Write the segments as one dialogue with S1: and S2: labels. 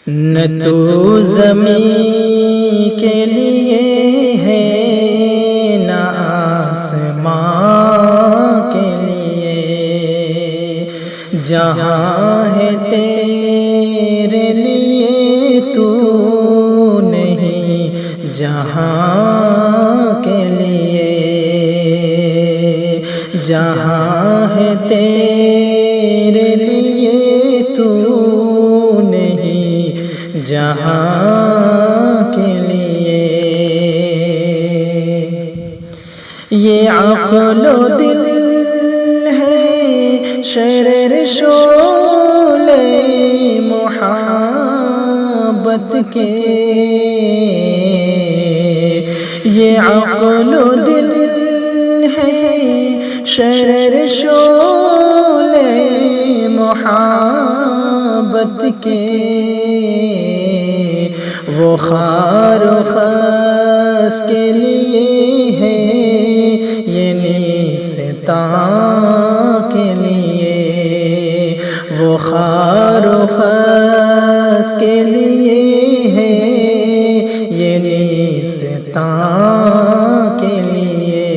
S1: نہ تو زمین کے لیے ہے نہ آسمان کے لیے، جہاں ہے تیرے لیے تو نہیں جہاں کے لیے، جہاں ہے تیرے لیے تو نہیں جہاں کے لیے۔ یہ عقل و دل ہے شرر شعلہ محبت کے، یہ عقل و دل ہے شرر شعلہ محبت کے، وہ خار و خس کے لیے ہے یہ نیستان کے لیے، وہ خار و خس کے لیے ہے یہ نیستان کے لیے۔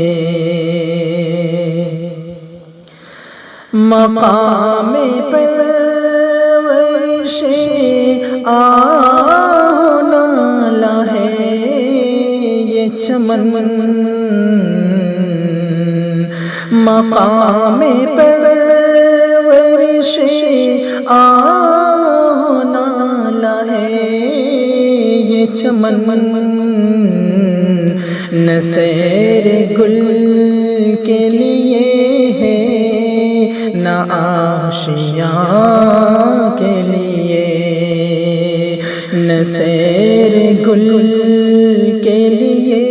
S1: مقام پرورش آہ نالہ ہے یہ چمن، مقام پرورش آہ نالہ ہے یہ چمن، نہ سیر گل کے لیے ہے نہ آشیاں کے لیے، نہ سیر گل کے لیے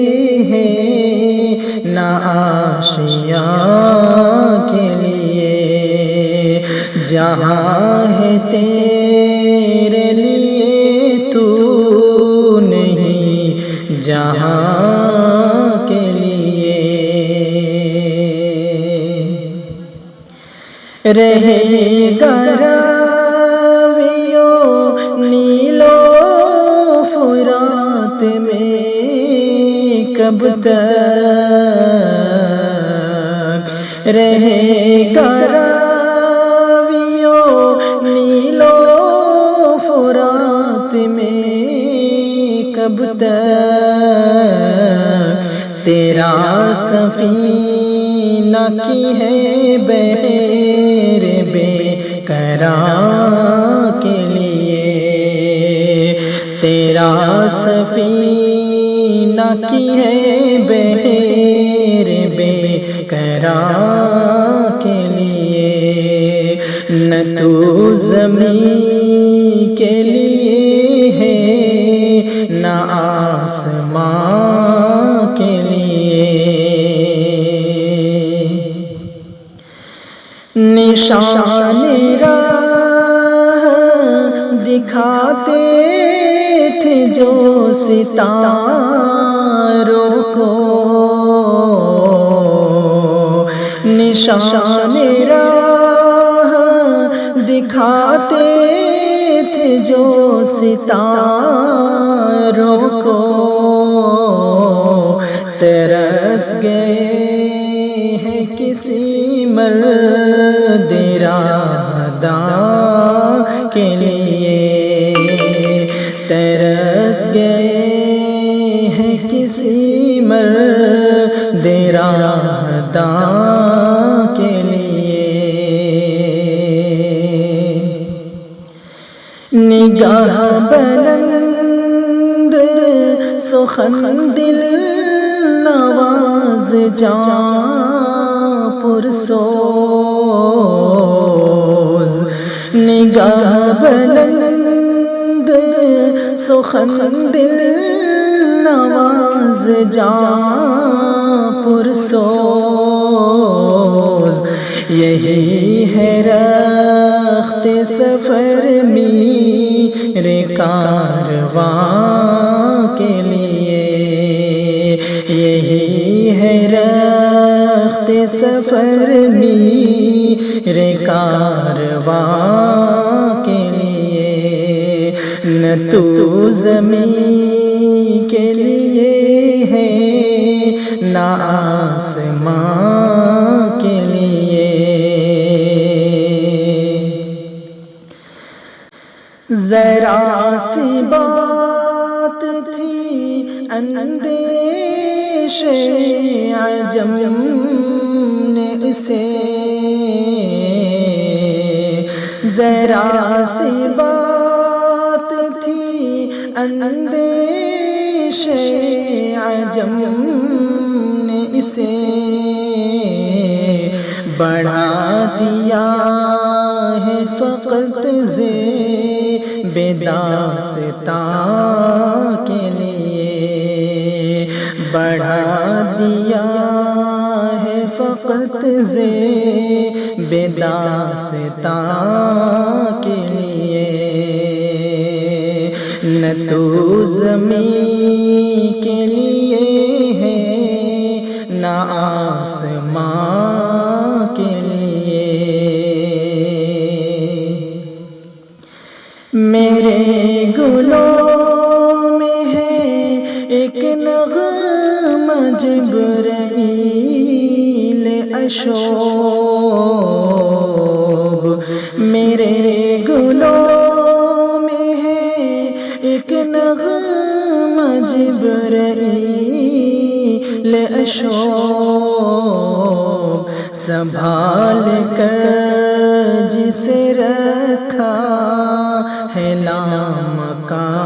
S1: ہے نہ آشیاں کے لیے، جہاں ہے تیرے لیے تو نہیں جہاں کے لیے۔ رہے گا راویو نیل و فرات میں کب تک، رہے گا راویو نیل و فرات میں کب تک، تیرا سفینہ کی ہے بحر بے قرار کے لیے، تیرا سفینہ کی ہے بحر بے قرار کے لیے، نہ تو زمین کے لیے ہے نہ آسمان کے لیے، نشان راہ دکھاتے تھے جو ستاروں کو، نشان راہ دکھاتے تھے جو ستاروں کو، ترس گئے ہیں کسی مرد راہداں کے لیے، ترس گئے ہیں کسی مرد راہداں کے لیے، نگاہ بلند سخن دل نواز جاں پرسوز، نگاہ بلند سخن دل نواز جاں پرسوز، یہی ہے رخت سفر میرے کارواں کے لیے، یہی ہے رخت سفر میرے کارواں کے لیے، نہ تو زمین کے لیے ہے نہ آسمان کے لیے، ذرا سی بات تھی اندیش عجم نے اسے، ذرا سی بات تھی اندیش عجم نے اسے بڑھا دیا ہے فقط داستاں کے لیے، بڑھا دیا ہے فقط داستاں کے لیے، نہ تو زمین کے لیے ہے نہ آسمان کے لیے، میرے گلوں میں ہے ایک نغمہ جبرائیل اشوب، میرے گلوں میں ہے ایک نغمہ جبرائیل اشوب، سنبھال کر جسے رکھا ہے لامکاں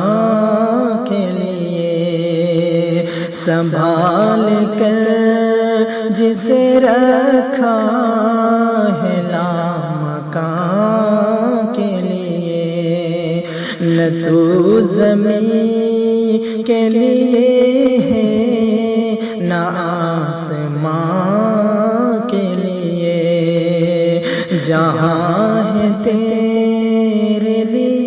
S1: کے لیے، سنبھال کر جسے رکھا ہے لامکاں کے لیے، نہ تو زمین کے لیے ہے نہ آسمان کے لیے، جہاں ہے تیرے لیے